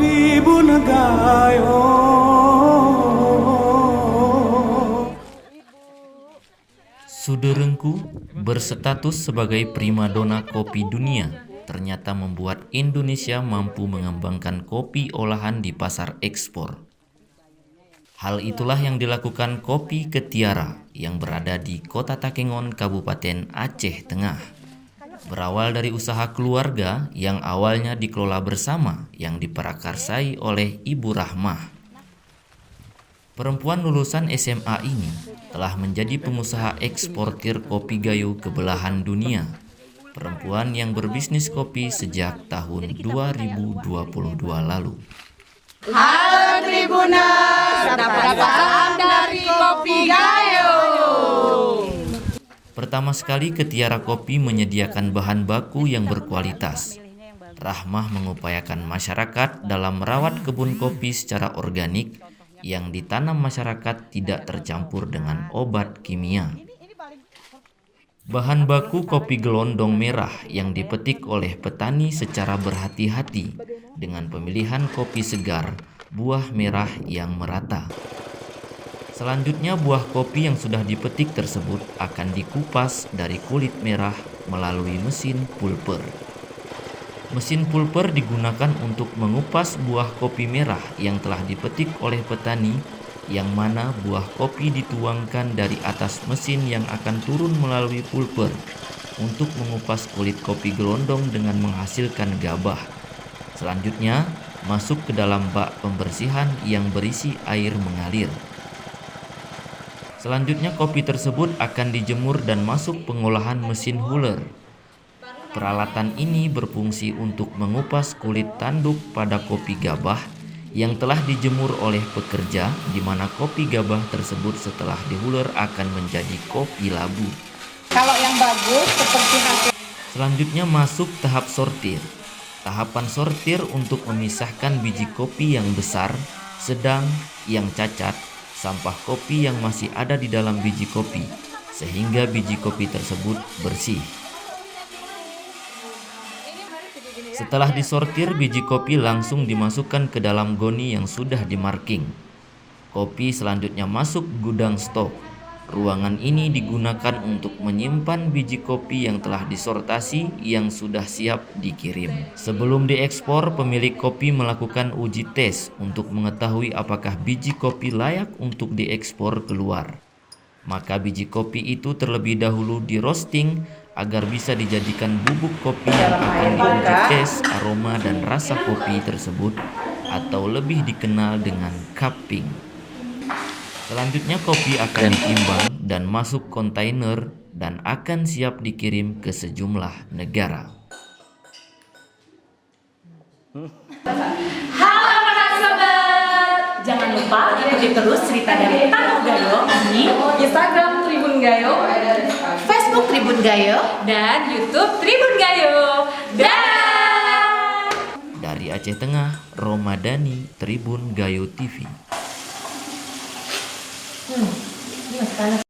Tribun Gayo. Suderengku berstatus sebagai primadona kopi dunia ternyata membuat Indonesia mampu mengembangkan kopi olahan di pasar ekspor. Hal itulah yang dilakukan Kopi Ketiara yang berada di Kota Takengon, Kabupaten Aceh Tengah. Berawal dari usaha keluarga yang awalnya dikelola bersama yang diprakarsai oleh Ibu Rahmah. Perempuan lulusan SMA ini telah menjadi pengusaha eksportir kopi Gayo ke belahan dunia. Perempuan yang berbisnis kopi sejak tahun 2022 lalu. Halo Tribuners, dapat salam dari Kopi Gayo. Pertama sekali Ketiara Kopi menyediakan bahan baku yang berkualitas. Rahmah mengupayakan masyarakat dalam merawat kebun kopi secara organik yang ditanam masyarakat tidak tercampur dengan obat kimia. Bahan baku kopi gelondong merah yang dipetik oleh petani secara berhati-hati dengan pemilihan kopi segar, buah merah yang merata. Selanjutnya buah kopi yang sudah dipetik tersebut akan dikupas dari kulit merah melalui mesin pulper. Mesin pulper digunakan untuk mengupas buah kopi merah yang telah dipetik oleh petani, yang mana buah kopi dituangkan dari atas mesin yang akan turun melalui pulper untuk mengupas kulit kopi gelondong dengan menghasilkan gabah. Selanjutnya, masuk ke dalam bak pembersihan yang berisi air mengalir. Selanjutnya kopi tersebut akan dijemur dan masuk pengolahan mesin huller. Peralatan ini berfungsi untuk mengupas kulit tanduk pada kopi gabah yang telah dijemur oleh pekerja, di mana kopi gabah tersebut setelah dihuler akan menjadi kopi labu. Kalau yang bagus seperti hasil. Selanjutnya masuk tahap sortir. Tahapan sortir untuk memisahkan biji kopi yang besar, sedang, yang cacat, sampah kopi yang masih ada di dalam biji kopi, sehingga biji kopi tersebut bersih. Setelah disortir, biji kopi langsung dimasukkan ke dalam goni yang sudah dimarking. Kopi selanjutnya masuk gudang stok. Ruangan ini digunakan untuk menyimpan biji kopi yang telah disortasi yang sudah siap dikirim. Sebelum diekspor, pemilik kopi melakukan uji tes untuk mengetahui apakah biji kopi layak untuk diekspor keluar. Maka biji kopi itu terlebih dahulu di roasting agar bisa dijadikan bubuk kopi yang akan diuji tes aroma dan rasa kopi tersebut, atau lebih dikenal dengan cupping. Selanjutnya kopi akan ditimbang dan masuk kontainer dan akan siap dikirim ke sejumlah negara. Halo para sobat, jangan lupa ikuti terus cerita dari Tanah Gayo di Instagram Tribun Gayo, Facebook Tribun Gayo, dan YouTube Tribun Gayo. Dan Dari Aceh Tengah, Romadani, Tribun Gayo TV. ini masih panas.